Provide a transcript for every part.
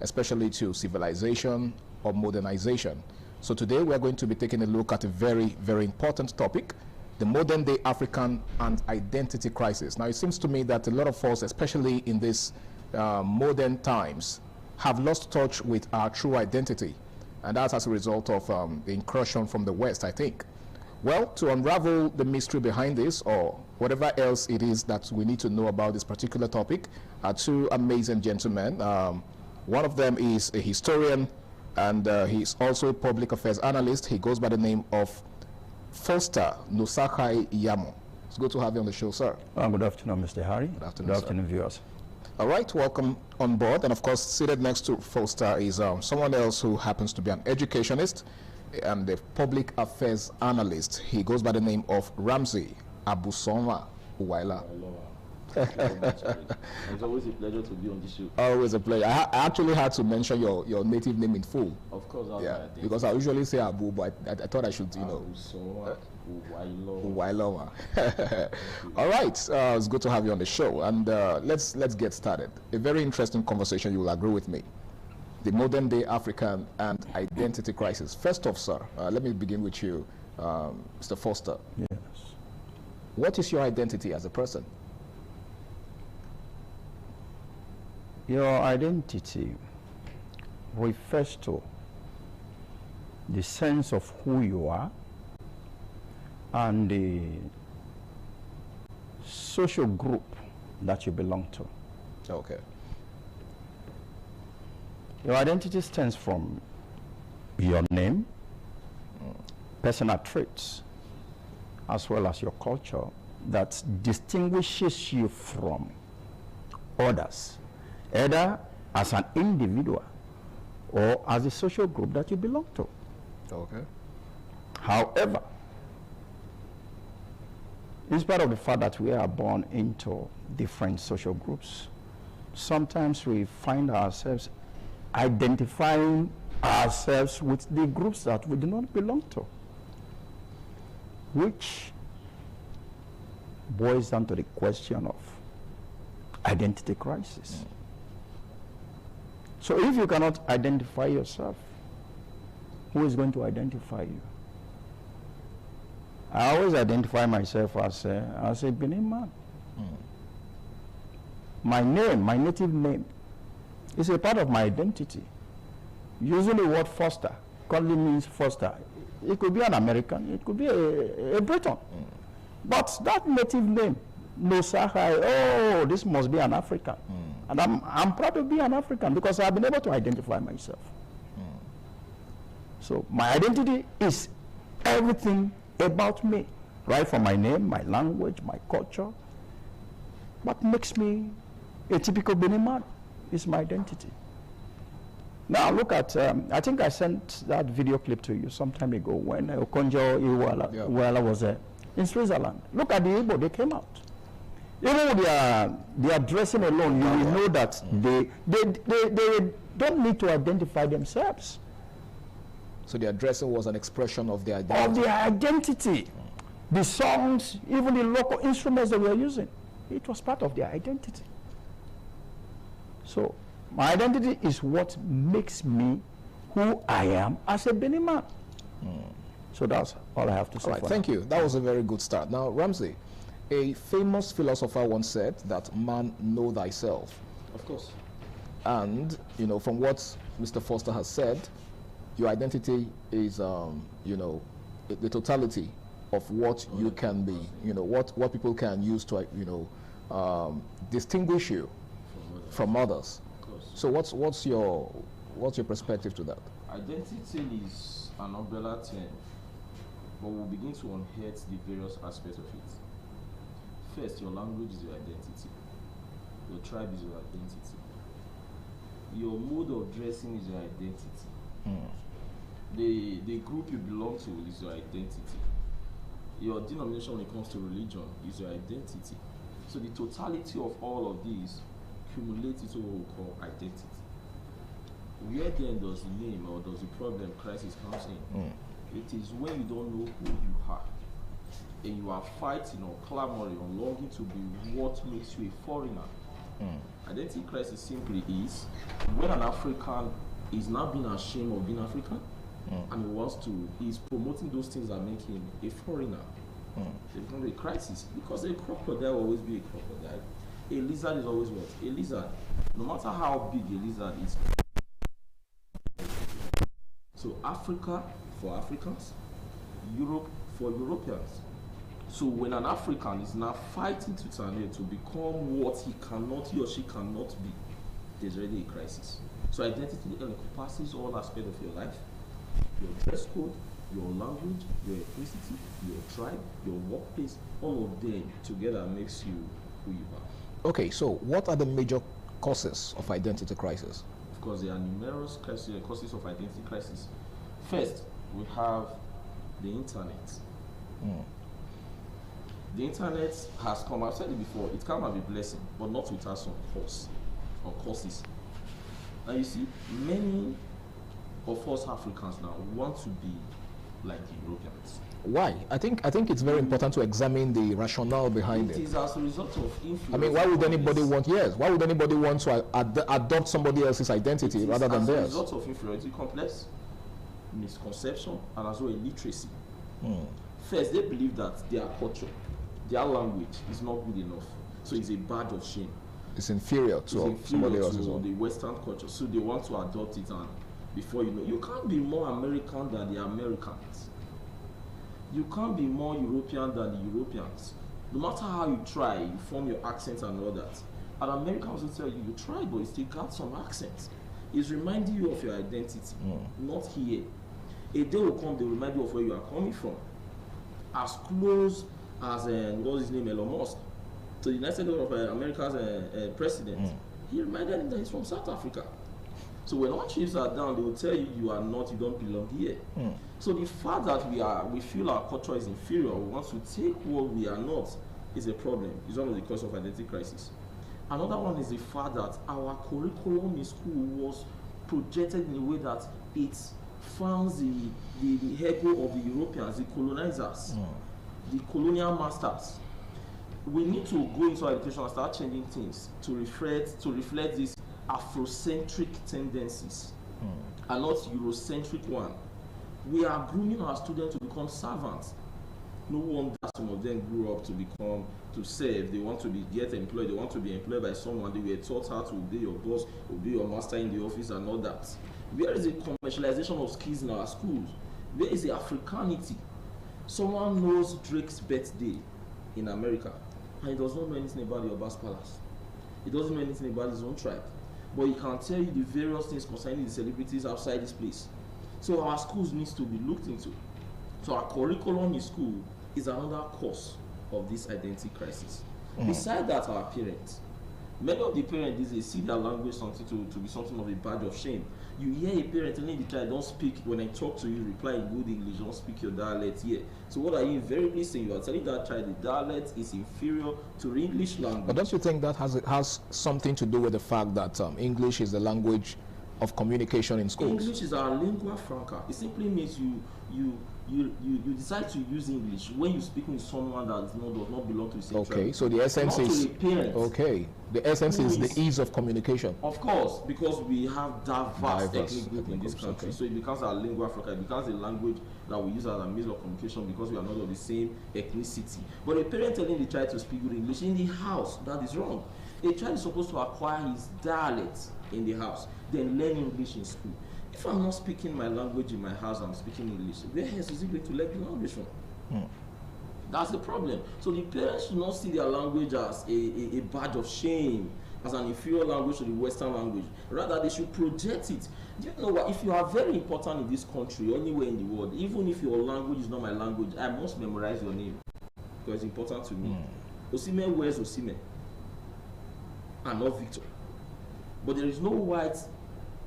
especially to civilization or modernization. So today we are going to be taking a look at a very, very important topic, the modern day African and identity crisis. Now it seems to me that a lot of us, especially in these modern times, have lost touch with our true identity. And that's as a result of the incursion from the West, I think. Well, to unravel the mystery behind this, or whatever else it is that we need to know about this particular topic, are two amazing gentlemen. One of them is a historian, and he's also a public affairs analyst. He goes by the name of Foster Nusakai Yamo. It's good to have you on the show, sir. Good afternoon, Mr. Harry. Good afternoon, Good afternoon, viewers. All right, welcome on board. And of course, seated next to Foster is someone else who happens to be an educationist and a public affairs analyst. He goes by the name of Ramsey Abusonwa Uwaila. It's always a pleasure to be on this show. Always a pleasure. I actually had to mention your native name in full. Of course, because I usually say Abu, but I thought I should, Uwaila. All right, it's good to have you on the show, and let's get started. A very interesting conversation. You will agree with me. The modern day African and identity crisis. First off, sir, let me begin with you, Mr. Foster. Yes. What is your identity as a person? Your identity refers to the sense of who you are and the social group that you belong to. Okay. Your identity stems from your name, personal traits, as well as your culture that distinguishes you from others, either as an individual or as a social group that you belong to. Okay. However, in spite of the fact that we are born into different social groups, sometimes we find ourselves identifying ourselves with the groups that we do not belong to, which boils down to the question of identity crisis. So if you cannot identify yourself, who is going to identify you? I always identify myself as a Benin man. My name, my native name, is a part of my identity. Using the word Foster currently means Foster. It could be an American, it could be a Briton. But that native name, Nusakai, oh, this must be an African. And I'm proud to be an African because I've been able to identify myself. So my identity is everything about me, right from my name, my language, my culture. What makes me a typical Benin man is my identity. Now look at, I think I sent that video clip to you some time ago when Okonjo Iweala was in Switzerland. Look at the Igbo, they came out. Even with their dressing alone, you will know that they don't need to identify themselves. So their dressing was an expression of their identity. Of their identity. The songs, even the local instruments that we are using, it was part of their identity. So my identity is what makes me who I am as a Benin man. So that's all I have to say. All right, thank you. That was a very good start. Now, Ramsey, a famous philosopher once said that man know thyself. Of course. And, you know, from what Mr. Foster has said, your identity is, you know, the totality of what you can be, you know, what people can use to, you know, distinguish you from others. Of course. So what's your perspective to that? Identity is an umbrella term, but we'll begin to unearth the various aspects of it. First, your language is your identity. Your tribe is your identity. Your mode of dressing is your identity. The group you belong to is your identity. Your denomination when it comes to religion is your identity. So the totality of all of these accumulates into what we call identity. Where then does the name or does the problem crisis comes in? It is when you don't know who you are and you are fighting or clamoring or longing to be what makes you a foreigner Identity crisis simply is when an African is now being ashamed of being African, and he's promoting those things that make him a foreigner. It becomes a crisis because a crocodile will always be a crocodile. A lizard is always what? A lizard. No matter how big a lizard is. So Africa for Africans, Europe for Europeans. So when an African is now fighting tooth and nail to become what he or she cannot be, there's already a crisis. So identity encompasses all aspects of your life, your dress code, your language, your ethnicity, your tribe, your workplace, all of them together makes you who you are. Okay, so what are the major causes of identity crisis? Of course, there are numerous causes of identity crisis. First, we have the internet. The internet has come, I've said it before, it can have a blessing, but not without some costs or causes. Now you see, many of us Africans now want to be like the Europeans. Why? I think it's very important to examine the rationale behind it. It is as a result of influence. I mean, why would anybody want? Yes, why would anybody want to adopt somebody else's identity rather than theirs? As a result of inferiority complex, misconception, and as well illiteracy. First, they believe that their culture, their language is not good enough, so it's a badge of shame. It's inferior to somebody else's to the Western culture, so they want to adopt it, and before you know, you can't be more American than the Americans. You can't be more European than the Europeans. No matter how you try, you form your accent and all that. And Americans will tell you, you try, but you still got some accent. It's reminding you of your identity, not here. A day will come, they will remind you of where you are coming from. As close as, what's his name, Elon Musk, to the United States of America's president, he reminded him that he's from South Africa. So when our chiefs are down, they will tell you, you are not, you don't belong here. So the fact that we feel our culture is inferior, we want to take what we are not, is a problem. It's one of the causes of identity crisis. Another one is the fact that our curriculum in school was projected in a way that it founds the ego of the Europeans, the colonizers, the colonial masters. We need to go into our education and start changing things to reflect these Afrocentric tendencies and not Eurocentric one. We are grooming our students to become servants. No wonder some of them grew up to serve. They want to get employed. They want to be employed by someone. They were taught how to obey your boss, obey your master in the office and all that. Where is the commercialization of skills in our schools? Where is the Africanity? Someone knows Drake's birthday in America, and he does not know anything about the Obas Palace. He doesn't know anything about his own tribe. But he can tell you the various things concerning the celebrities outside this place. So our schools needs to be looked into. So our curriculum in school is another cause of this identity crisis. Besides that, our parents. Many of the parents, they see their language something to be something of a badge of shame. You hear a parent telling the child, don't speak, when I talk to you, reply in good English, don't speak your dialect here. So what are you invariably saying? You are telling that child the dialect is inferior to the English language. But don't you think that has something to do with the fact that English is the language of communication in schools? English is our lingua franca. It simply means you decide to use English when you speak with someone that does not belong to the same tribe. Okay, so the essence is the essence is the ease of communication. Of course, because we have diverse ethnic group in this country, so it becomes our lingua franca. It becomes a language that we use as a means of communication because we are not of the same ethnicity. But a parent telling the child to speak good English in the house, that is wrong. A child is supposed to acquire his dialect in the house, then learn English in school. If I'm not speaking my language in my house, I'm speaking English, where else is he going to learn the language from? That's the problem. So the parents should not see their language as a badge of shame, as an inferior language to the Western language. Rather, they should project it. Do you know what? If you are very important in this country or anywhere in the world, even if your language is not my language, I must memorize your name because it's important to me. Osimhen wears Osimhen and not Victor. But there is no white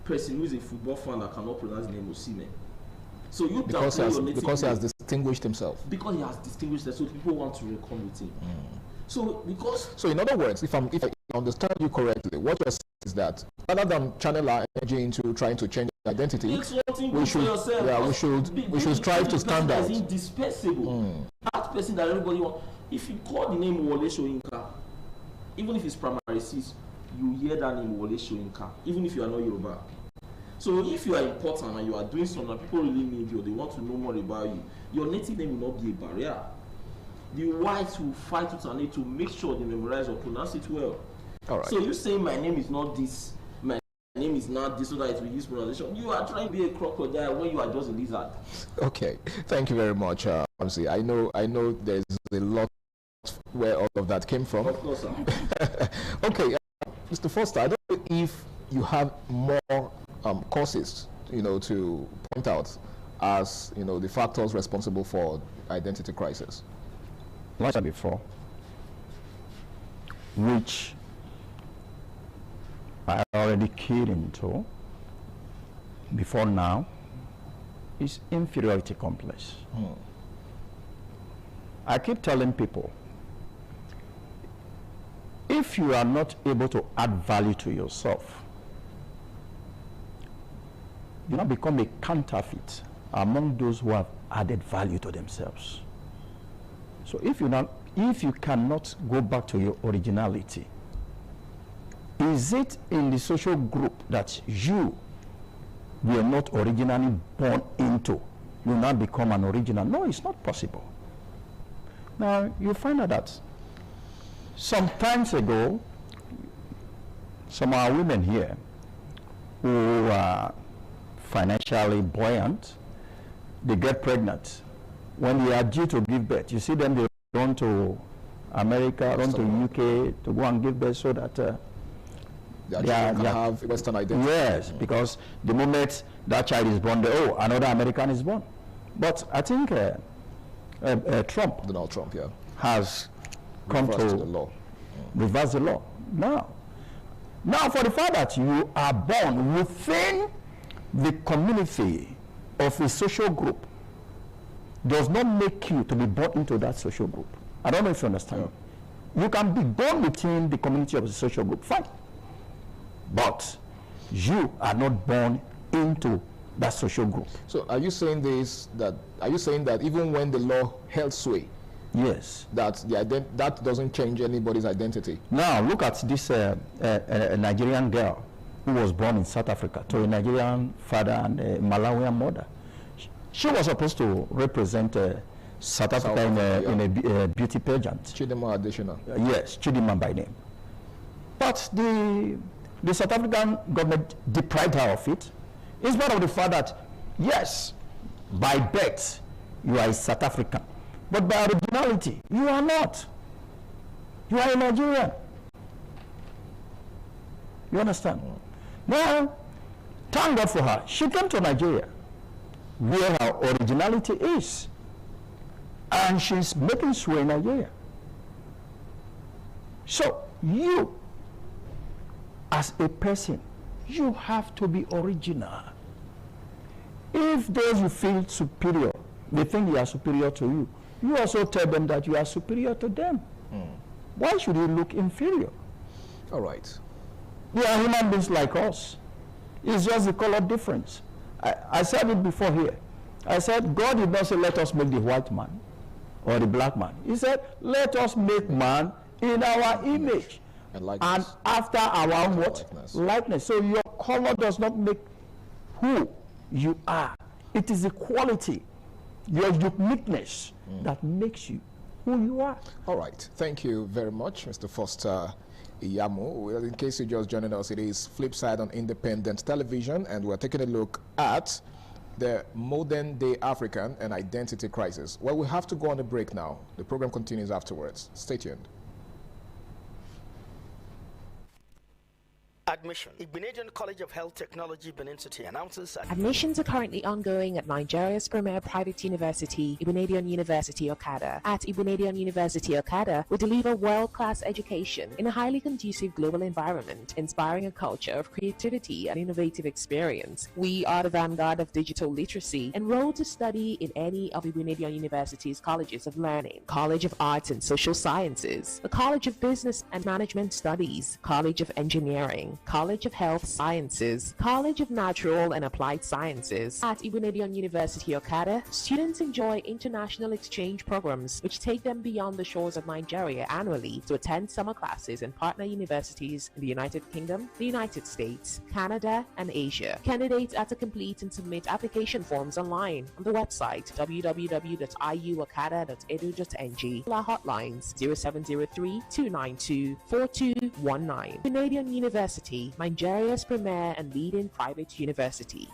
person who is a football fan that cannot pronounce the name Osimhen. So you because he has distinguished himself. Because he has distinguished himself, so people want to reckon with him. So in other words, if I understand you correctly, what you're saying is that rather than channel our energy into trying to change identity, we should strive to stand out. Is indispensable. That person that everybody wants. If you call the name Wole Soyinka, even if it's primary 6, you hear that name Wole Soyinka, even if you are not Yoruba. So if you are important and you are doing something, people really need you, they want to know more about you, your native name will not be a barrier. The whites will fight with an to make sure they memorize or pronounce it well. All right. So you saying my name is not this, my name is not this, so that it will use pronunciation. You are trying to be a crocodile when you are just a lizard. Okay, thank you very much, Ramsey. I know there's a lot where all of that came from. Of course, sir. Okay, Mr. Foster, I don't know if you have more causes, to point out as, the factors responsible for identity crisis. Like I said before, which I already keyed into before now, is inferiority complex. I keep telling people, if you are not able to add value to yourself, you now become a counterfeit among those who have added value to themselves. So if you cannot go back to your originality, is it in the social group that you were not originally born into, you now become an original? No, it's not possible. Now, you find out that some times ago, some of our women here who are financially buoyant, they get pregnant. When they are due to give birth, you see them, they run to America, run to UK to go and give birth so that they have Western identity. Yes, because the moment that child is born, another American is born. But I think Donald Trump, has come to the law. Reverse the law. Now, for the fact that you are born within the community of a social group does not make you to be born into that social group. I don't know if you understand. You can be born within the community of the social group, fine. But you are not born into that social group. So are you saying that even when the law held sway, yes, that that doesn't change anybody's identity? Now look at this Nigerian girl who was born in South Africa to a Nigerian father and a Malawian mother. She was supposed to represent South Africa in a beauty pageant. Chidima Additional. Yes, Chidima by name. But the South African government deprived her of it, in spite of the fact that, yes, by birth, you are a South African, but by originality, you are not. You are a Nigerian. You understand? Now, thank God for her. She came to Nigeria, where her originality is, and she's making sway in Nigeria. So, you, as a person, you have to be original. If those you feel superior, they think they are superior to you, you also tell them that you are superior to them. Why should you look inferior? All right. They are human beings like us. It's just the color difference. I said it before here. I said, God did not say, let us make the white man or the black man. He said, let us make man in our image and after our own what? Likeness. So your color does not make who you are. It is the quality, your uniqueness that makes you who you are. All right. Thank you very much, Mr. Foster Iyamu. Well, in case you're just joining us, it is Flipside on Independent Television, and we're taking a look at the modern day African and identity crisis. Well, we have to go on a break now. The program continues afterwards. Stay tuned. Admission. Igbinedion College of Health Technology, Benin City announces admissions are currently ongoing at Nigeria's premier private university, Igbinedion University Okada. At Igbinedion University Okada, we deliver world-class education in a highly conducive global environment, inspiring a culture of creativity and innovative experience. We are the vanguard of digital literacy. Enroll to study in any of Igbinedion University's colleges of learning: College of Arts and Social Sciences, the College of Business and Management Studies, College of Engineering, College of Health Sciences, College of Natural and Applied Sciences. At Ibunedion University Okada, students enjoy international exchange programs which take them beyond the shores of Nigeria annually to attend summer classes in partner universities in the United Kingdom, the United States, Canada, and Asia. Candidates are to complete and submit application forms online on the website www.iuokada.edu.ng. Our hotlines 0703-292-4219. Canadian University, Nigeria's premier and leading private university.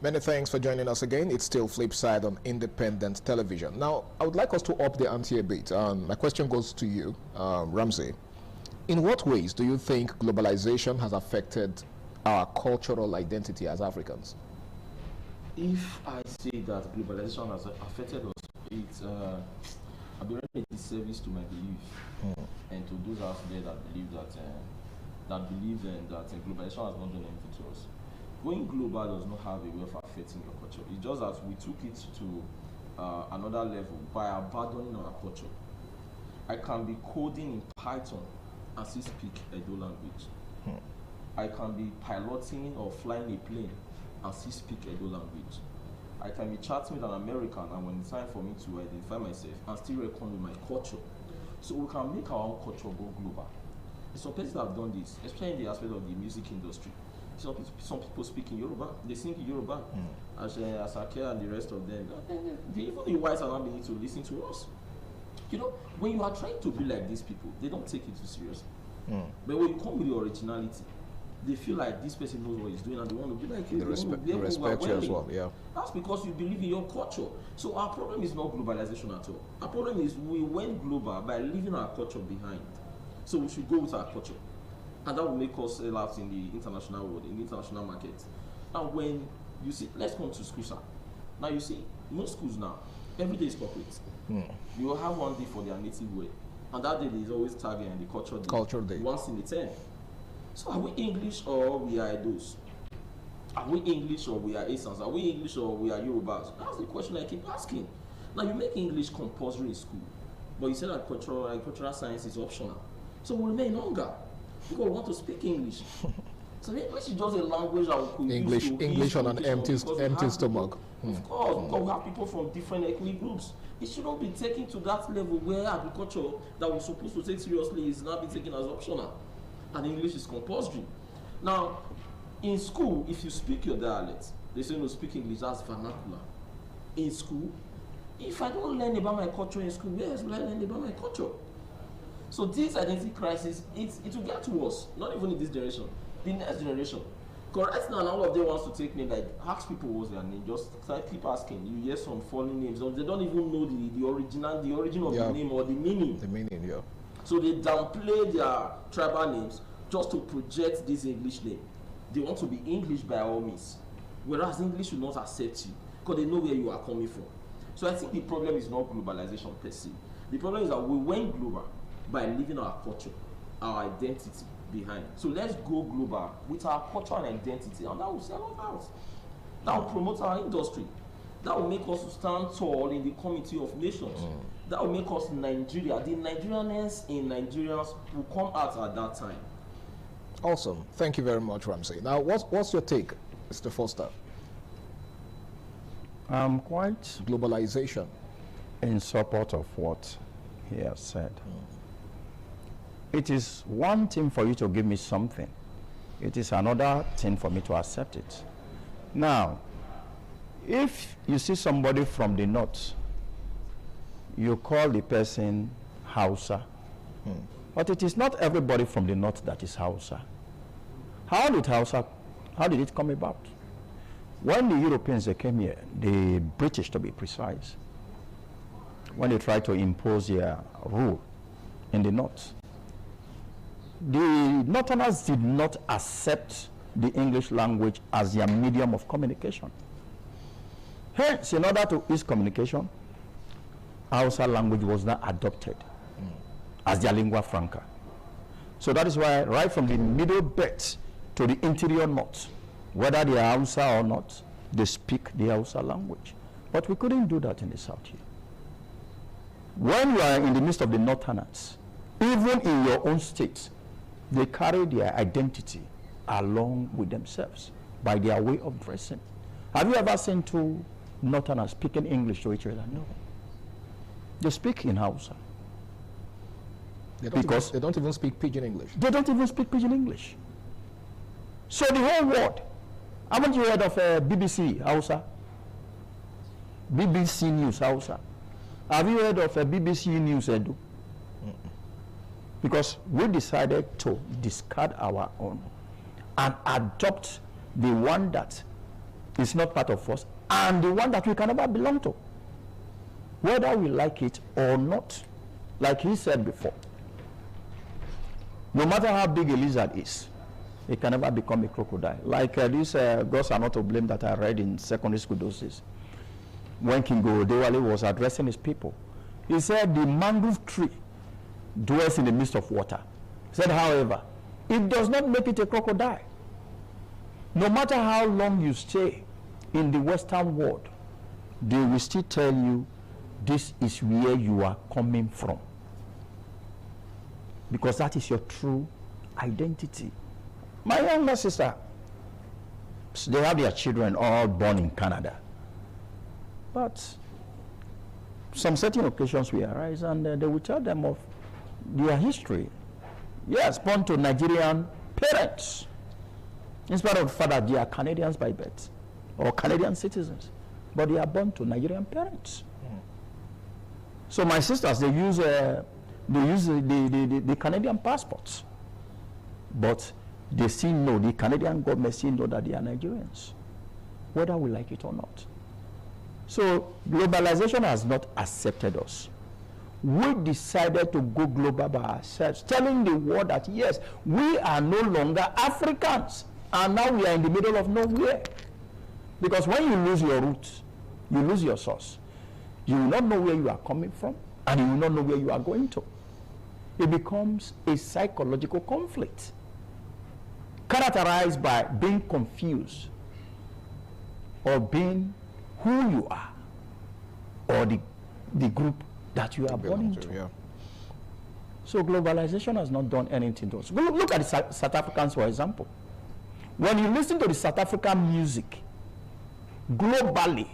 Many thanks for joining us again. It's still Flipside on independent television. Now, I would like us to up the ante a bit. My question goes to you, Ramsey. In what ways do you think globalization has affected our cultural identity as Africans? If I say that globalization has affected us, it's I'll be rendering a disservice to my belief and to those out there that believe that globalization has not done anything to us. Going global does not have a way of affecting your culture. It's just that we took it to another level by abandoning our culture. I can be coding in Python and still speak Edo language. I can be piloting or flying a plane and still speak Edo language. I can be chatting with an American, and when it's time for me to identify myself and still reckon with my culture. So we can make our own culture go global. Some places have done this, especially in the aspect of the music industry. Some people speak in Yoruba, they sing in Yoruba, as Asake and the rest of them. Even the whites are not beginning to listen to us. You know, when you are trying to be like these people, they don't take it too seriously. But when you come with your originality, they feel like this person knows what he's doing and they want to be like you. They respect you as well, yeah. That's because you believe in your culture. So our problem is not globalization at all. Our problem is we went global by leaving our culture behind. So we should go with our culture. And that will make us sell out in the international world, in the international market. And when you see, let's come to schools now. Now you see, most schools now, every day is corporate. You will have one day for their native way. And that day is always tagging the culture day. Once in a term. So are we English or we are Edos? Are we English or we are Asans? Are we English or we are Yorubas? That's the question I keep asking. Now you make English compulsory in school, but you say that cultural science is optional. So we remain longer because we want to speak English. So English is just a language that we could use to English on an empty stomach. Of course, because we have people from different ethnic groups. It shouldn't be taken to that level where agriculture that we're supposed to take seriously is now being taken as optional. And English is compulsory. Now, in school, if you speak your dialect, they say no, speak English, that's vernacular. In school, if I don't learn about my culture in school, where else will I learn about my culture? So this identity crisis, it will get worse, not even in this generation, the next generation. Correct now, all of them wants to take name, like ask people what's their name, just keep asking. You hear some funny names, they don't even know the origin of the name or the meaning. The meaning, yeah. So they downplay their tribal names just to project this English name. They want to be English by all means, whereas English will not accept you because they know where you are coming from. So I think the problem is not globalization per se. The problem is that we went global by leaving our culture, our identity behind. So let's go global with our culture and identity, and that will sell us out. That will promote our industry. That will make us stand tall in the community of nations. That will make us Nigeria. The Nigerianness in Nigerians will come out at that time. Awesome. Thank you very much, Ramsey. Now, what's your take, Mr. Foster? I'm quite Globalization. in support of what he has said. It is one thing for you to give me something. It is another thing for me to accept it. Now, if you see somebody from the north, you call the person Hausa. But it is not everybody from the north that is Hausa. How did it come about? When the Europeans came here, the British to be precise, when they tried to impose their rule in the north, the Northerners did not accept the English language as their medium of communication. Hence, in order to ease communication, Hausa language was not adopted as their lingua franca. So that is why right from the Middle Belt, to the interior north, whether they are Hausa or not, they speak the Hausa language. But we couldn't do that in the south here. When you are in the midst of the northerners, even in your own state, they carry their identity along with themselves by their way of dressing. Have you ever seen two northerners speaking English to each other? No. They speak in Hausa. They don't even speak pidgin English. They don't even speak pidgin English. So the whole world, haven't you heard of BBC Hausa? BBC News Hausa. Have you heard of BBC News Edu? Because we decided to discard our own and adopt the one that is not part of us and the one that we can never belong to, whether we like it or not. Like he said before, no matter how big a lizard is, it can never become a crocodile. Like these girls are not to blame that I read in secondary school those days. When King Odewale was addressing his people, he said the mangrove tree dwells in the midst of water. He said, however, it does not make it a crocodile. No matter how long you stay in the Western world, they will still tell you this is where you are coming from. Because that is your true identity. My younger sister, they have their children all born in Canada. But some certain occasions will arise and they will tell them of their history. Yes, born to Nigerian parents. In spite of the fact that they are Canadians by birth or Canadian citizens, but they are born to Nigerian parents. So my sisters, they use the Canadian passports, but they still know, the Canadian government still know that they are Nigerians, whether we like it or not. So globalization has not accepted us. We decided to go global by ourselves, telling the world that yes, we are no longer Africans, and now we are in the middle of nowhere. Because when you lose your roots, you lose your source. You will not know where you are coming from, and you will not know where you are going to. It becomes a psychological conflict, characterized by being confused or being who you are or the group that you are born into. Yeah. So globalization has not done anything to us. Look at the South Africans, for example. When you listen to the South African music, globally,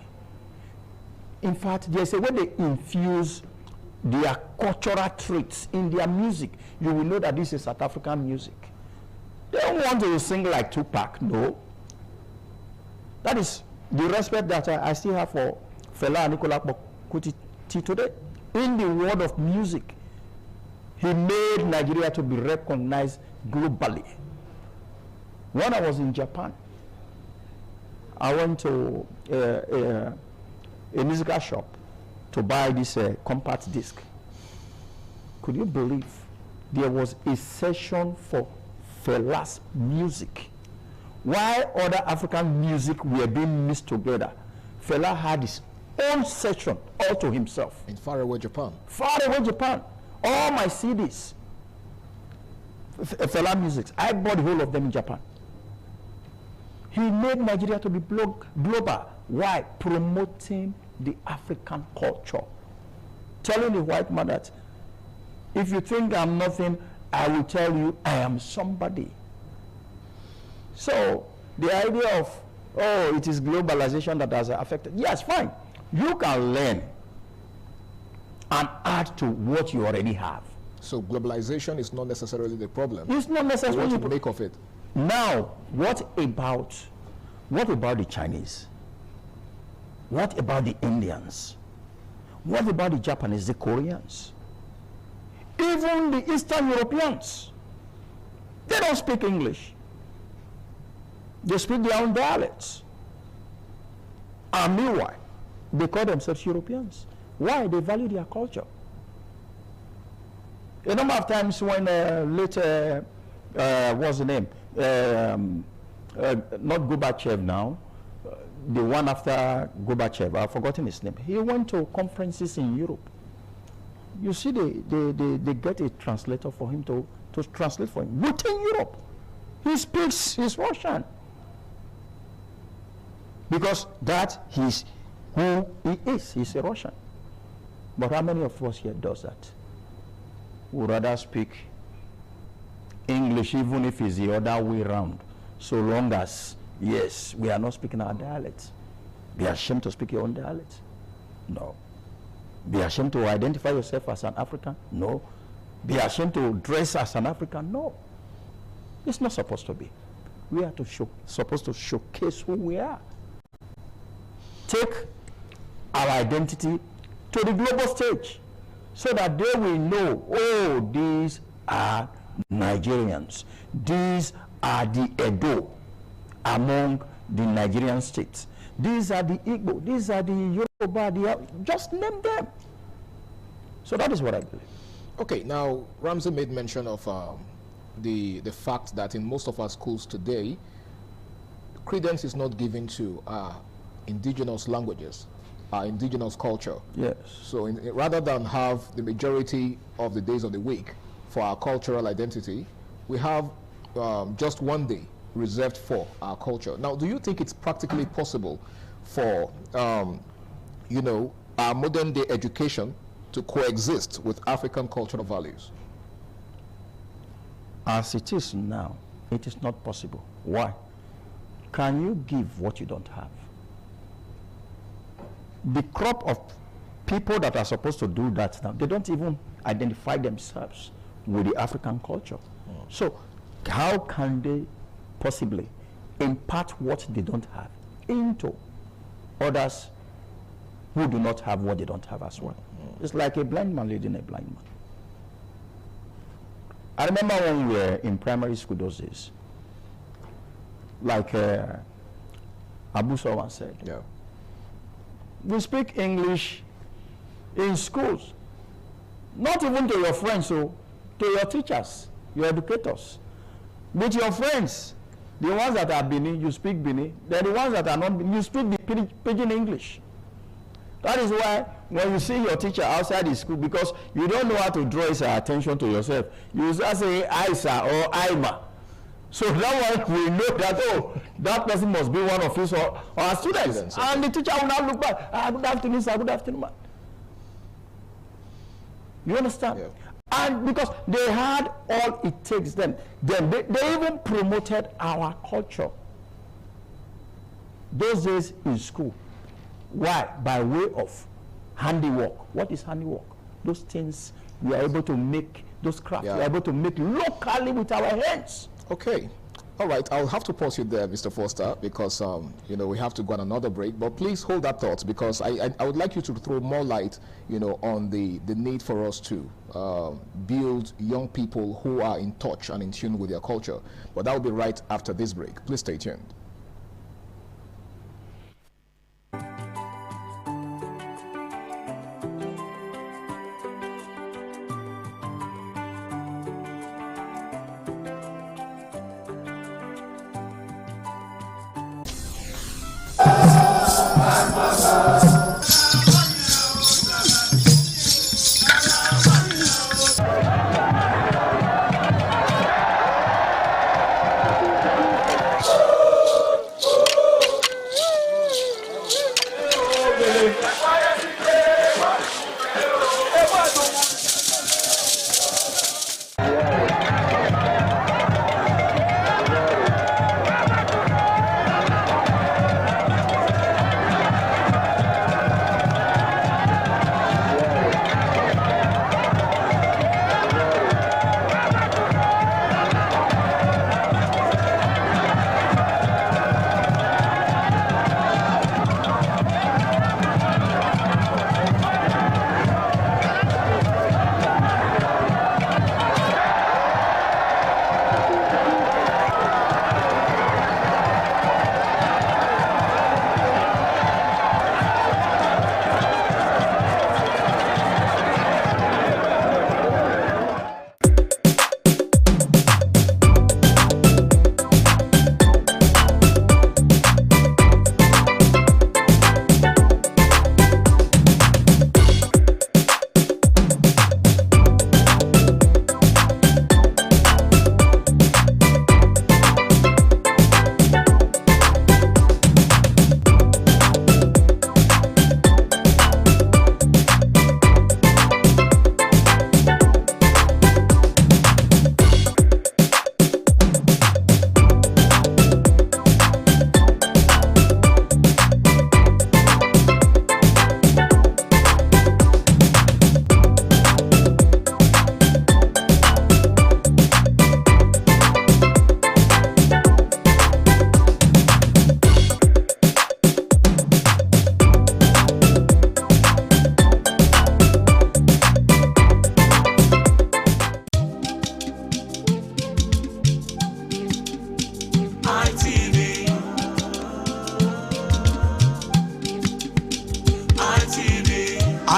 in fact, there's a way they infuse their cultural traits in their music. You will know that this is South African music. They don't want to sing like Tupac, no. That is the respect that I still have for Fela Anikulapo Kuti today. In the world of music, he made Nigeria to be recognized globally. When I was in Japan, I went to a musical shop to buy this compact disc. Could you believe there was a session for Fela's music? While other African music were being mixed together, Fela had his own section all to himself. In faraway Japan. Faraway Japan. All my CDs, Fela music, I bought the whole of them in Japan. He made Nigeria to be global. Why? Promoting the African culture. Telling the white man that if you think I'm nothing, I will tell you I am somebody. So the idea of, oh, it is globalization that has affected. Yes, fine. You can learn and add to what you already have. So globalization is not necessarily the problem. It's not necessarily. What you make of it? Now, what about the Chinese? What about the Indians? What about the Japanese, the Koreans? Even the Eastern Europeans. They don't speak English. They speak their own dialects. And meanwhile, they call themselves Europeans. Why? They value their culture. A number of times when later, what's the name? Not Gorbachev now, the one after Gorbachev, I've forgotten his name. He went to conferences in Europe. You see, they get a translator for him to translate for him within Europe. He speaks his Russian. Because that is who he is. He's a Russian. But how many of us here does that? Would rather speak English even if it's the other way around, so long as, yes, we are not speaking our dialect. Be ashamed to speak your own dialect? No. Be ashamed to identify yourself as an African? No. Be ashamed to dress as an African? No. It's not supposed to be. We are supposed to showcase who we are. Take our identity to the global stage so that they will know, oh, these are Nigerians. These are the Edo among the Nigerian states. These are the Igbo. These are the Yoruba. Just name them. So that is what I believe. Okay, now Ramsey made mention of the fact that in most of our schools today, credence is not given to indigenous languages, indigenous culture. Yes. So rather than have the majority of the days of the week for our cultural identity, we have just one day reserved for our culture. Now, do you think it's practically possible for, you know, our modern day education to coexist with African cultural values? As it is now, it is not possible. Why? Can you give what you don't have? The crop of people that are supposed to do that now, they don't even identify themselves with the African culture. So how can they possibly impart what they don't have into others who do not have what they don't have as well? It's like a blind man leading a blind man. I remember when we were in primary school those days, like Abu Sawan said, Yeah. we speak English in schools, not even to your friends, so to your teachers, your educators. With your friends, the ones that are Bini, you speak Bini. They're the ones that are not Bini, you speak the pidgin English. That is why when you see your teacher outside the school, because you don't know how to draw his attention to yourself, you just say Isa or Aima. So that one we know that, oh, that person must be one of his or our students. And the teacher will now look back, good afternoon, sir, good afternoon, man. You understand? Yeah. And because they had all it takes then they even promoted our culture those days in school. Why? By way of handiwork. What is handiwork? Those things we are able to make, those crafts we are able to make locally with our hands. Okay. All right, I'll have to pause you there, Mr. Foster, because you know, we have to go on another break. But please hold that thought, because I would like you to throw more light, you know, on the need for us to build young people who are in touch and in tune with their culture. But that will be right after this break. Please stay tuned.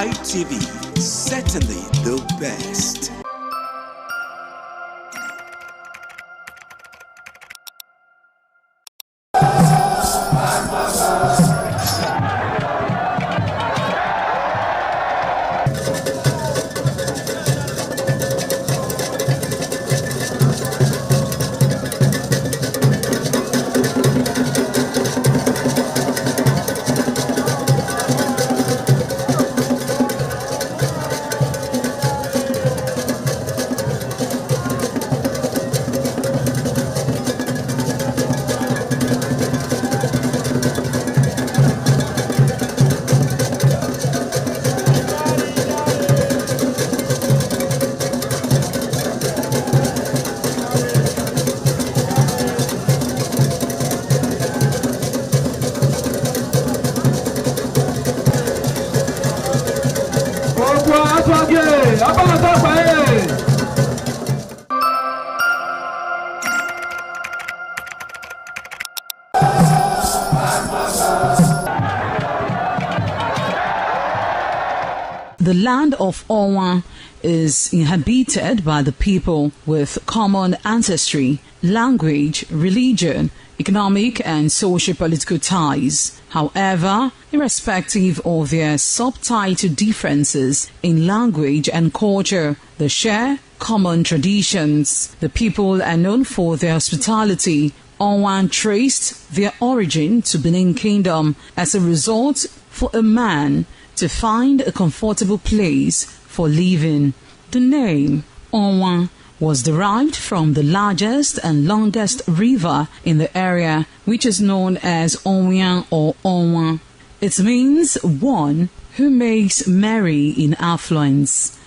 ITV, certainly the best. The land of Owa is inhabited by the people with common ancestry, language, religion, economic and socio-political ties. However, irrespective of their subtitle differences in language and culture, they share common traditions. The people are known for their hospitality. Owa traced their origin to Benin Kingdom. As a result, for a man to find a comfortable place for living, the name Owa was derived from the largest and longest river in the area, which is known as Onwian or Onwa. It means one who makes merry in affluence.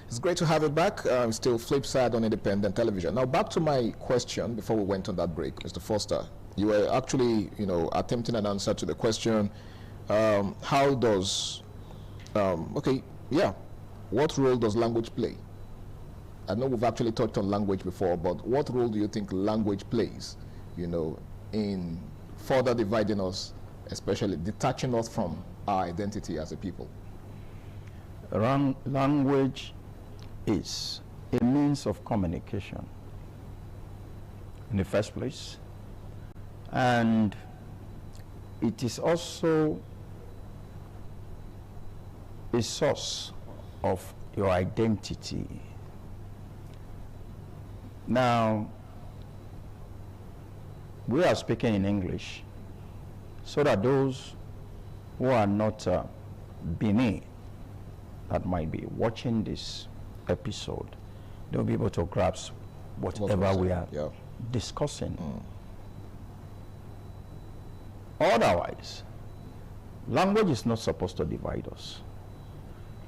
It's great to have you back. Still Flipside on independent television. Now back to my question before we went on that break, Mr. Foster. You were actually, attempting an answer to the question, how does, what role does language play? I know we've actually touched on language before, but what role do you think language plays, in further dividing us, especially detaching us from our identity as a people? Language is a means of communication in the first place, and it is also a source of your identity. Now, we are speaking in English so that those who are not Benin that might be watching this episode, they'll be able to grasp whatever we are discussing. Otherwise, language is not supposed to divide us.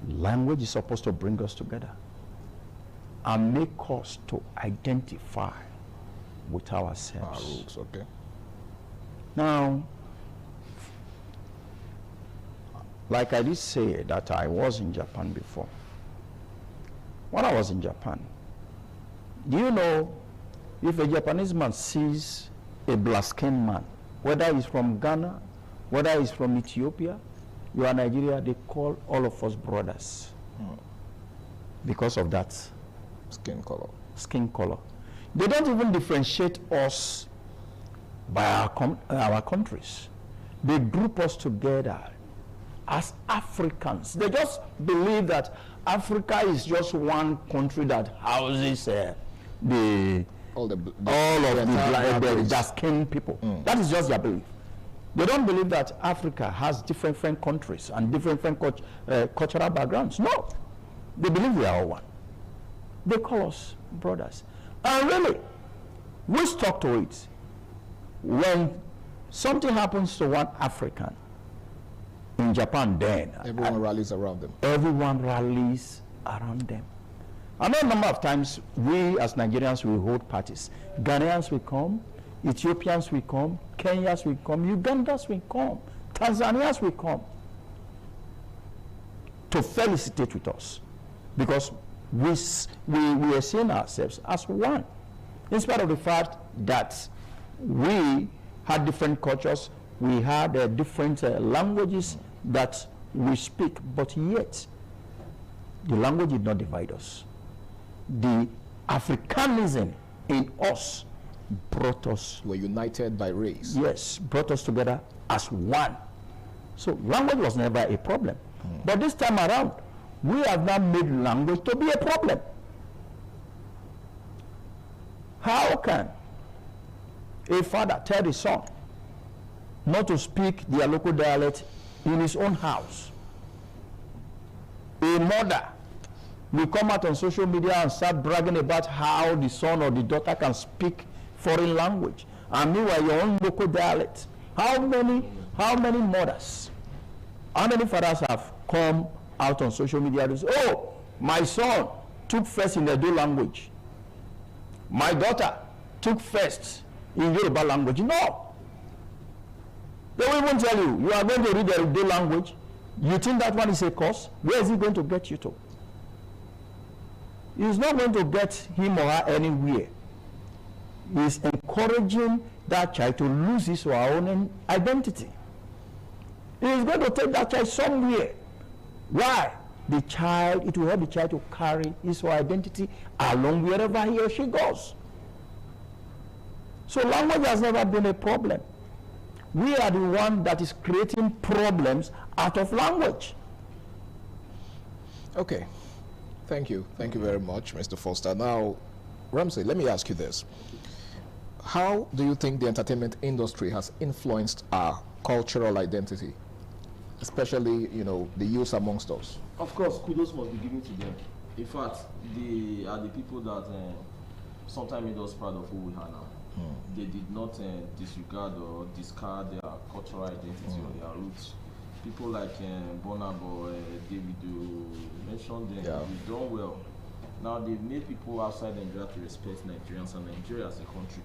Language is supposed to bring us together and make us to identify with ourselves. Our roots, okay. Now, like I did say that I was in Japan before. When I was in Japan, do you know if a Japanese man sees a black-skinned man, whether he's from Ghana, whether he's from Ethiopia, you are Nigeria, they call all of us brothers because of that Skin color. Skin color. They don't even differentiate us by our countries. They group us together as Africans. They just believe that Africa is just one country that houses all of the dark-skinned people. That is just their belief. They don't believe that Africa has different countries and different cultural backgrounds. No. They believe we are all one. They call us brothers. And really, we stuck to it. When something happens to one African in Japan, then everyone rallies around them. Everyone rallies around them. I know a number of times we as Nigerians will hold parties. Ghanaians will come, Ethiopians will come, Kenyans will come, Ugandans will come, Tanzanians will come. to felicitate with us, because we are seeing ourselves as one, in spite of the fact that we had different cultures, we had different languages that we speak, but yet the language did not divide us. The Africanism in us brought us. We're united by race. Yes, brought us together as one. So language was never a problem. But this time around, we have now made language to be a problem. How can a father tell his son not to speak their local dialect in his own house? A mother will come out on social media and start bragging about how the son or the daughter can speak foreign language, and meanwhile your own local dialect. How many mothers, how many fathers have come out on social media to say, oh, my son took first in the Edo language, my daughter took first in Yoruba language? No. They will even tell you, you are going to read the Edo language. You think that one is a course? Where is it going to get you to? It's not going to get him or her anywhere. It's encouraging that child to lose his or her own identity. It is going to take that child somewhere. Why? The child, it will help the child to carry his or her identity along wherever he or she goes. So language has never been a problem. We are the one that is creating problems out of language. Okay. Thank you. Thank you very much, Mr. Foster. Now, Ramsey, let me ask you this. How do you think the entertainment industry has influenced our cultural identity, especially, you know, the youth amongst us? Of course, kudos must be given to them. In fact, they are the people that sometimes made us proud of who we are now. They did not disregard or discard their cultural identity or their roots. People like Bonabo, Davido, mentioned them, they've done well. Now they've made people outside Nigeria to respect Nigerians and Nigeria as a country.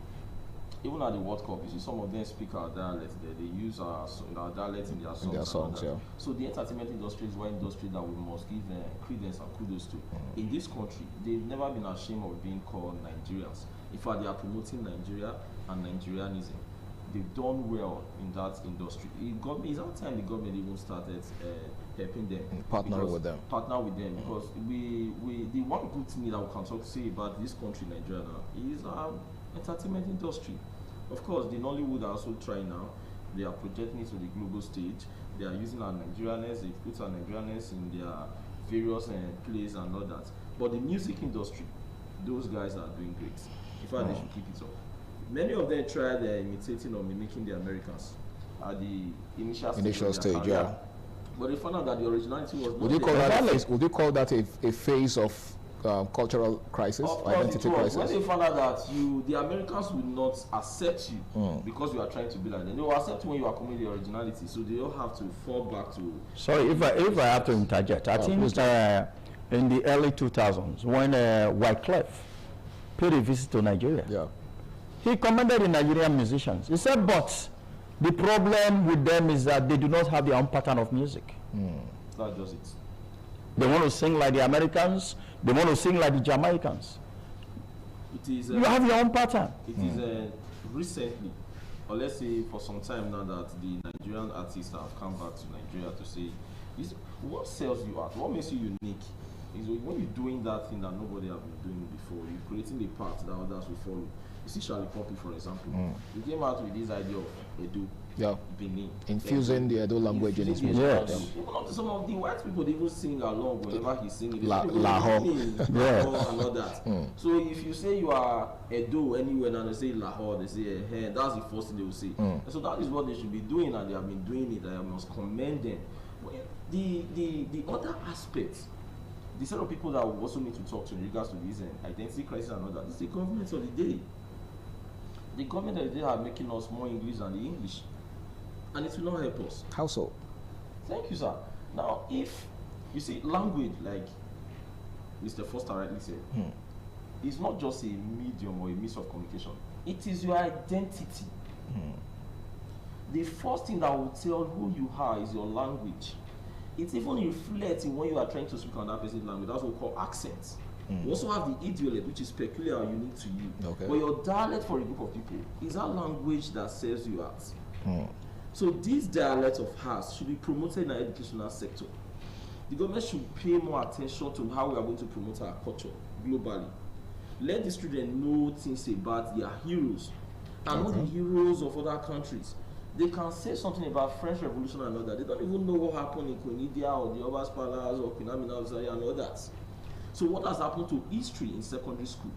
Even at the World Cup, you see some of them speak our dialect there. They use our dialect in their songs. So the entertainment industry is one industry that we must give credence and kudos to. In this country, they've never been ashamed of being called Nigerians. In fact, they are promoting Nigeria and Nigerianism. They've done well in that industry. It's our time the government even started helping them. Partner with them. Because the one good thing that we can say about this country, Nigeria now, is our entertainment industry. Of course, the Nollywood are also trying now. They are projecting it to the global stage. They are using our Nigerianness. They put our Nigerianness in their various plays and all that. But the music industry, those guys are doing great. In fact, they should keep it up. Many of them tried imitating or mimicking the Americans at the initial stage. But they found out that the originality was not. Would you call that a phase of cultural crisis, identity crisis? When they found out that the Americans would not accept you because you are trying to be like them, they will accept you when you are committing the originality. So they all have to fall back to. Sorry, if I have to interject, I think in the early 2000s when Wyclef paid a visit to Nigeria, he commended the Nigerian musicians. He said, but the problem with them is that they do not have their own pattern of music. That does it. They want to sing like the Americans. They want to sing like the Jamaicans. It is. You have your own pattern. It is recently, or let's say for some time now, that the Nigerian artists have come back to Nigeria to say, what sells you out? What makes you unique? Is when you're doing that thing that nobody has been doing before, you're creating a path that others will follow. You see Charlie Poppy, for example. He came out with this idea of Edo, Benin. Infusing the Edo language in his music. Yes. Even some of the white people, they even sing along whenever he's singing. Lahore. And all that. So if you say you are Edo anywhere and they say Lahore, they say, hey, that's the first thing they will say. And so that is what they should be doing, and they have been doing it. I must commend them. But the other aspect, the set of people that we also need to talk to in regards to this identity crisis and all that, is the government of the day. The government of the day are making us more English than the English. And it will not help us. How so? Thank you, sir. Now, if you see language, like Mr. Foster rightly said, it's not just a medium or a means of communication. It is your identity. The first thing that will tell who you are is your language. It even reflects in when you are trying to speak on that person's language. That's what we call accents. We also have the idiolect, which is peculiar or unique to you. Okay. But your dialect for a group of people is that language that serves you out. So these dialects of ours should be promoted in our educational sector. The government should pay more attention to how we are going to promote our culture globally. Let the students know things about their heroes and not the heroes of other countries. They can say something about French Revolution and all that. They don't even know what happened in Queen Lydia or the Obas Palace or Queen Amina and all that. So what has happened to history in secondary school?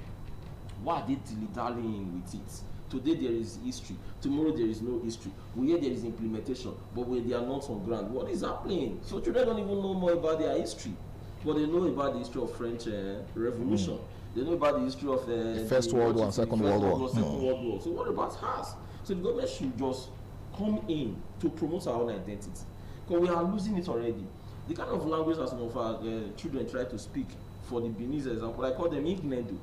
Why are they dilly-dallying with it? Today there is history, tomorrow there is no history. We hear there is implementation, but when they are not on ground, what is happening? So children don't even know more about their history, but they know about the history of French Revolution. They know about the history of the First World War, Second World War. Second World War. So what about us? So the government should just come in to promote our own identity, because we are losing it already. The kind of language that some of our children try to speak, for the Beninese example, I call them Ignedo.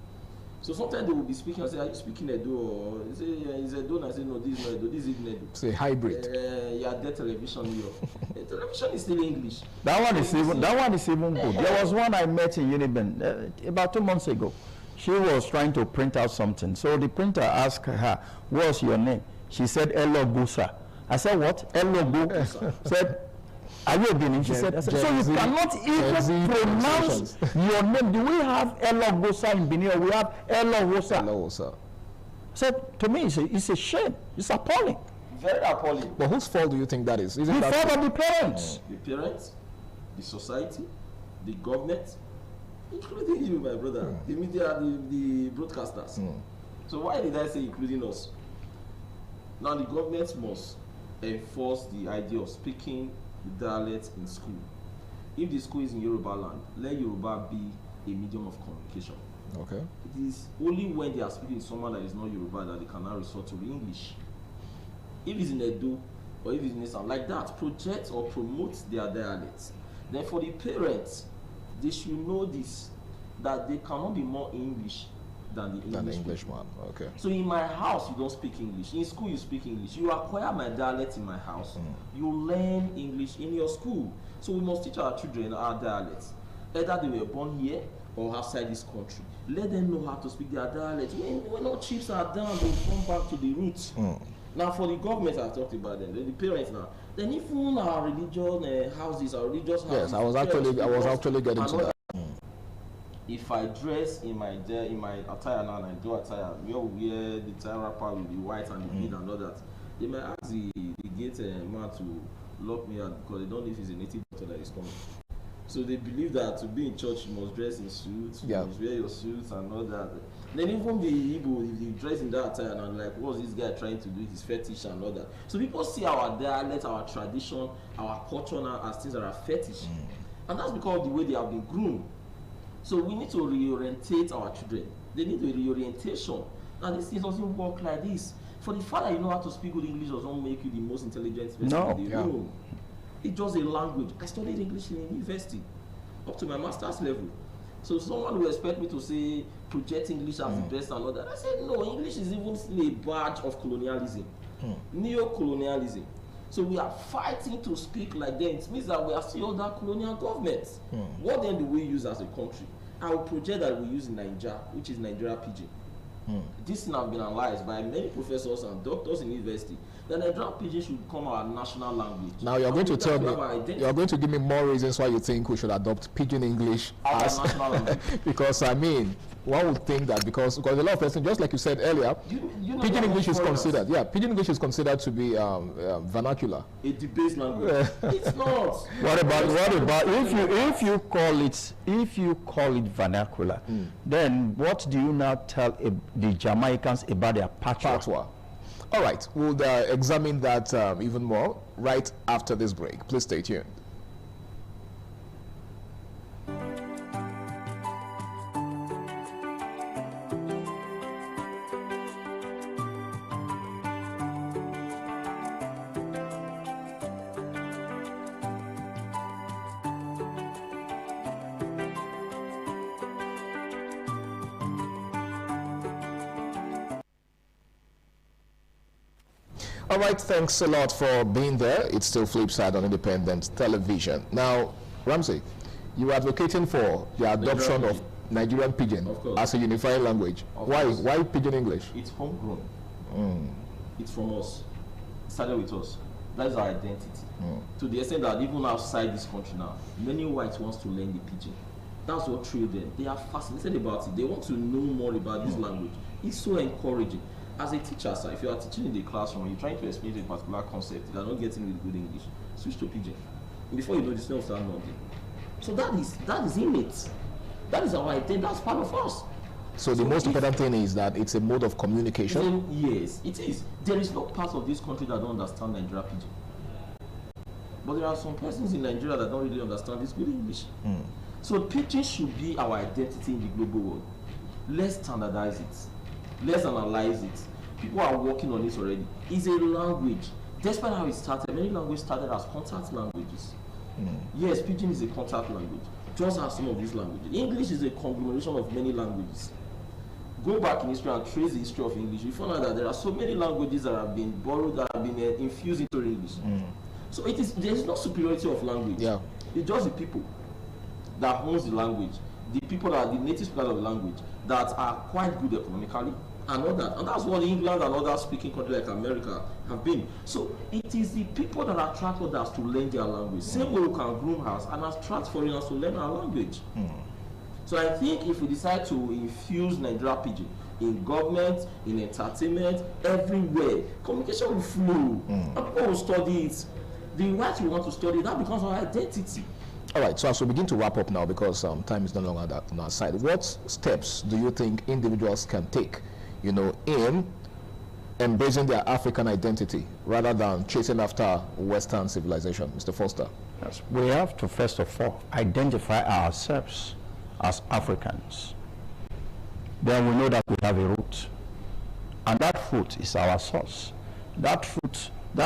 So sometimes they will be speaking and say, are you speaking Edo? Or say, is Edo? And I say, no, this is not Edo, this is Ignedo. It's a hybrid. Yeah, that television here. Television is still English. That one is even good. There was one I met in Uniben about 2 months ago. She was trying to print out something. So the printer asked her, what's your name? She said, Elo Busa. I said, what? Elo Busa. Said, are you a Benin? She said, so you cannot even pronounce your name. Do we have Elo Busa in Benin, or we have Elo Wosa? Elo Wosa. Said, to me, it's a shame. It's appalling. Very appalling. But whose fault do you think that is? Is it The that fault of the parents. The parents, the society, the government, including you, my brother, the media, the broadcasters. So why did I say including us? Now the government must enforce the idea of speaking the dialect in school. If the school is in Yoruba land, let Yoruba be a medium of communication. Okay. It is only when they are speaking to someone that is not Yoruba that they can now resort to English. If it's in Edo or if it's in Islam, like that, project or promote their dialects. Then for the parents, they should know this, that they cannot be more English than the English one. Okay. So in my house, you don't speak English. In school, you speak English. You acquire my dialect in my house. You learn English in your school. So we must teach our children our dialects. Either they were born here or outside this country. Let them know how to speak their dialects. When all chips are down, they come back to the roots. Now for the government, I talked about them, the parents now. Then even our religious houses, our religious houses. Yes, I was actually getting to that. If I dress in my attire now, and I do attire, we all wear the tie wrapper with the white and the bead and all that, they may ask the gate man to lock me out because they don't know if it's a native doctor that is coming. So they believe that to be in church, you must dress in suits, you must wear your suits and all that. Then even the Igbo, if you dress in that attire, and I'm like, what's this guy trying to do? His fetish and all that. So people see our dialect, our tradition, our culture now as things that are fetish. And that's because of the way they have been groomed. So we need to reorientate our children. They need a reorientation. Now this thing doesn't work like this. For the fact that you know how to speak good English doesn't make you the most intelligent person in the room. It's just a language. I studied English in university, up to my master's level. So someone will expect me to say, project English as the best and all that. I said, no, English is even still a badge of colonialism, neo-colonialism. So we are fighting to speak like them. It means that we are still under colonial governments. What then do we use as a country? Our project that we use in Nigeria, which is Nigeria Pidgin. This thing has been analyzed by many professors and doctors in university that Nigerian Pidgin should become our national language. Now you're going to tell me, you're going to give me more reasons why you think we should adopt Pidgin English as national language. Because I mean, one would think that because a lot of persons, just like you said earlier, you know Pidgin English is considered, Pidgin English is considered to be vernacular. A debased language. It's not. What about if you call it vernacular, then what do you now tell the Jamaicans about their patois? All right, we'll examine that even more right after this break. Please stay tuned. All right, thanks a lot for being there. It's still Flipside on independent television. Now, Ramsey, you are advocating for the adoption of Nigerian Pidgin as a unifying language. Why? Why Pidgin English? It's homegrown. It's from us. It started with us. That is our identity. To the extent that even outside this country now, many whites want to learn the Pidgin. That's what thrilled them. They are fascinated about it. They want to know more about this language. It's so encouraging. As a teacher, sir, if you are teaching in the classroom and you're trying to explain a particular concept, you are not getting with good English, switch to Pidgin. Before you know, the students start nodding. So that is innate. That is our identity. That's part of us. So the most important thing is that it's a mode of communication? Yes, it is. There is no part of this country that don't understand Nigeria Pidgin. But there are some persons in Nigeria that don't really understand this good English. So Pidgin should be our identity in the global world. Let's standardize it. Let's analyze it. People are working on this already. It's a language. Despite how it started, many languages started as contact languages. Yes, Pidgin is a contact language, just as some of these languages. English is a conglomeration of many languages. Go back in history and trace the history of English. You find out that there are so many languages that have been borrowed, that have been infused into English. So there is no superiority of language. Yeah. It's just the people that owns the language, the people that are the native speakers of the language that are quite good economically, and all that. And that's what England and other speaking countries like America have been. So it is the people that attract others to learn their language. Same way we can groom us and attract foreigners to learn our language. So I think if we decide to infuse Nigeria Pidgin in government, in entertainment, everywhere, communication will flow. And people will study it. The whites will want to study, that becomes our identity. All right, so as we begin to wrap up now, because time is no longer on our side, what steps do you think individuals can take, in embracing their African identity rather than chasing after Western civilization? Mr. Foster. Yes, we have to first of all identify ourselves as Africans. Then we know that we have a root, and that root is our source. That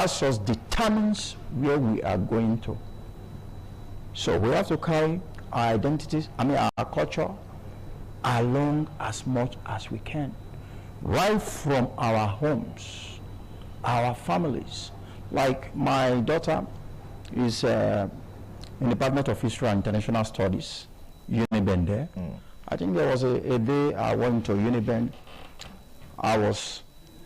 source determines where we are going to. So we have to carry our identities, our culture, along as much as we can, right from our homes, our families. Like my daughter is in the Department of History and International Studies, Uniben there. I think there was a day I went to Uniben. I was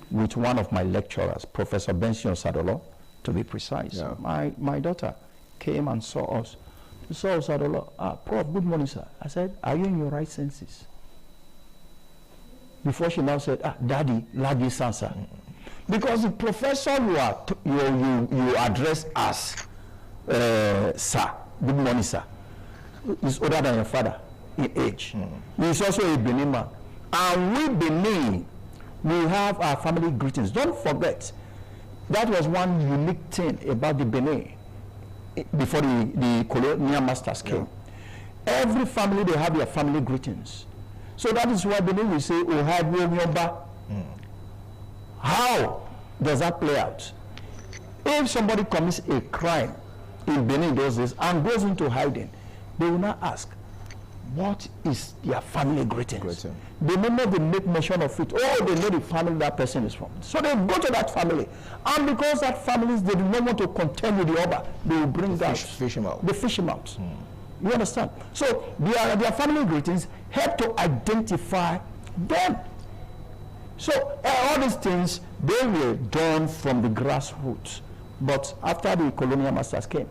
with one of my lecturers, Professor Benson Sadolo, to be precise. Yeah. My daughter came and saw us. So Sadolo, Prof, good morning, sir. I said, are you in your right senses? Before she now said, Daddy, Ladi Sansa. Because the professor you address as, sir, good morning, sir, is older than your father in age. He is also a Benin man. And we Benin, we have our family greetings. Don't forget, that was one unique thing about the Benin before the colonial masters came. Every family, they have their family greetings. So that is why Benin will say, how does that play out? If somebody commits a crime in Benin those days and goes into hiding, they will not ask, what is their family greetings? The moment they make mention of it, they know the family that person is from. So they go to that family. And because that family, they do not want to contend with the other, they will bring that. Fish him out. They fish him out. You understand? So their family greetings help to identify them. So all these things, they were done from the grassroots. But after the colonial masters came,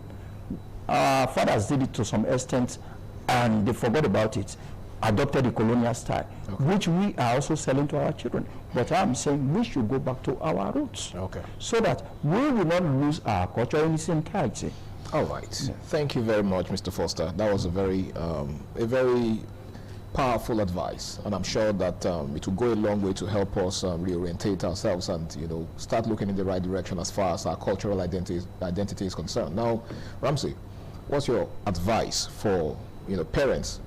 our fathers did it to some extent, and they forgot about it, adopted the colonial style, which we are also selling to our children. But I'm saying we should go back to our roots, so that we will not lose our culture in its entirety. All right. Yeah. Thank you very much, Mr. Foster. That was a very powerful advice, and I'm sure that it will go a long way to help us reorientate ourselves and start looking in the right direction as far as our cultural identity is concerned. Now, Ramsey, what's your advice for parents,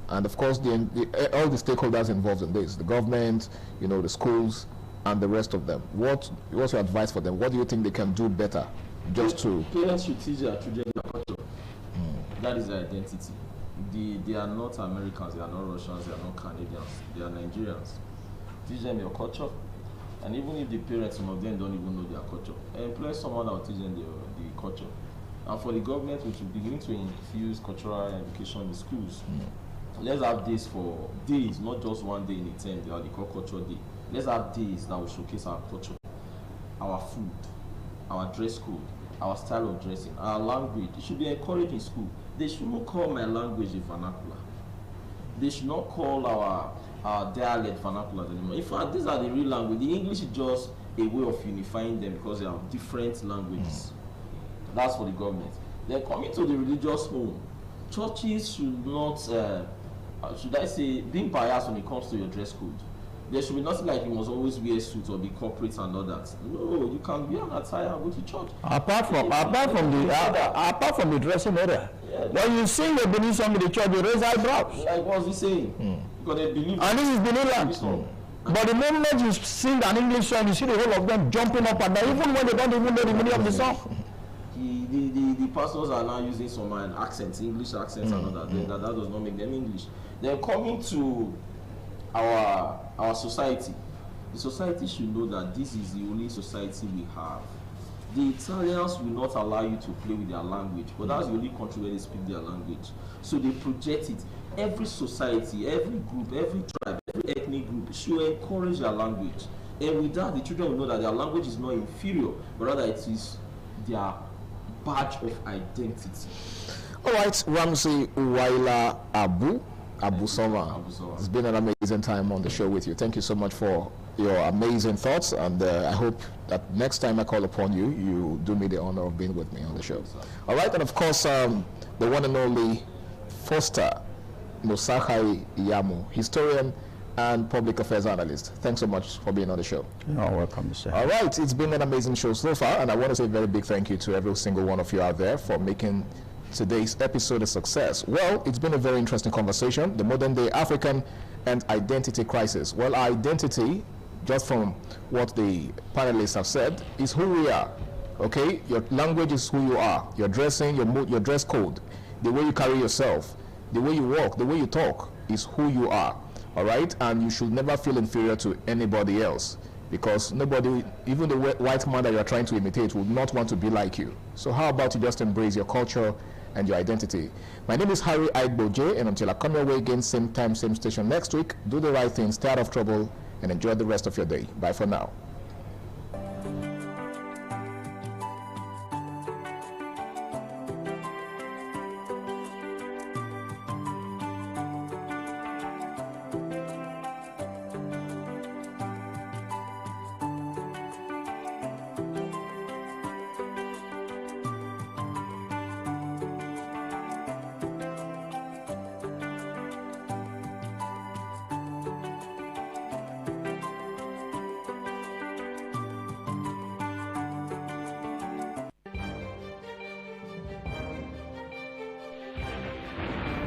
and of course all the stakeholders involved in this, the government, the schools, and the rest of them? What's your advice for them? What do you think they can do better just to... Parents should teach their children their culture. That is their identity. They are not Americans, they are not Russians, they are not Canadians, they are Nigerians. Teach them your culture. And even if the parents, some of them don't even know their culture, employ someone that will teach them the culture. And for the government, we should begin to infuse cultural education in schools. Let's have days for days, not just one day in a term that they call culture day. Let's have days that will showcase our culture, our food, our dress code, our style of dressing, our language. It should be encouraged in school. They should not call my language a vernacular. They should not call our dialect vernacular anymore. In fact, these are the real language. The English is just a way of unifying them because they have different languages. That's for the government. Then coming to the religious home, churches should not, should I say, being biased when it comes to your dress code. There should be nothing like you must always wear a suit or be corporate and all that. No, you can wear an attire and go to church. Apart from the dressing area. Yeah. When you sing a Benin song in the church, you raise eyebrows. Like what's he saying? Because they believe. And this is Benin land. But the moment you sing an English song, you see the whole of them jumping up and down, even when they don't even know the meaning of the song. The pastors are now using some accents, English accents and all that. That does not make them English. Then coming to our society, the society should know that this is the only society we have. The Italians will not allow you to play with their language, but that's the only country where they speak their language. So they project it. Every society, every group, every tribe, every ethnic group should encourage their language. And with that, the children will know that their language is not inferior, but rather it is their badge of identity. All right, Ramsey Uwaila Abu Soma. It's been an amazing time on the show with you. Thank you so much for your amazing thoughts, and I hope that next time I call upon you, you do me the honor of being with me on the show. All right, and of course, the one and only Foster Musahai Yamu, historian and public affairs analyst. Thanks so much for being on the show. You're welcome, sir. All right, it's been an amazing show so far, and I want to say a very big thank you to every single one of you out there for making today's episode a success. Well, it's been a very interesting conversation, the modern day African and identity crisis. Well, our identity, just from what the panelists have said, is who we are. Okay, your language is who you are. Your dressing, your dress code, the way you carry yourself, the way you walk, the way you talk is who you are. All right, and you should never feel inferior to anybody else, because nobody, even the white man that you're trying to imitate, would not want to be like you. So how about you just embrace your culture and your identity? My name is Harry Aigboje, and until I come your way again, same time, same station next week, do the right thing, stay out of trouble, and enjoy the rest of your day. Bye for now.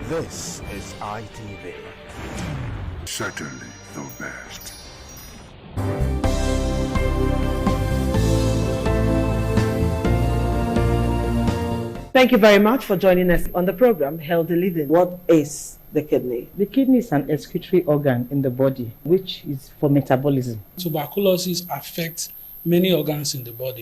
This is ITV. Certainly the best. Thank you very much for joining us on the program Healthy Living. What is the kidney? The kidney is an excretory organ in the body which is for metabolism. Tuberculosis affects many organs in the body.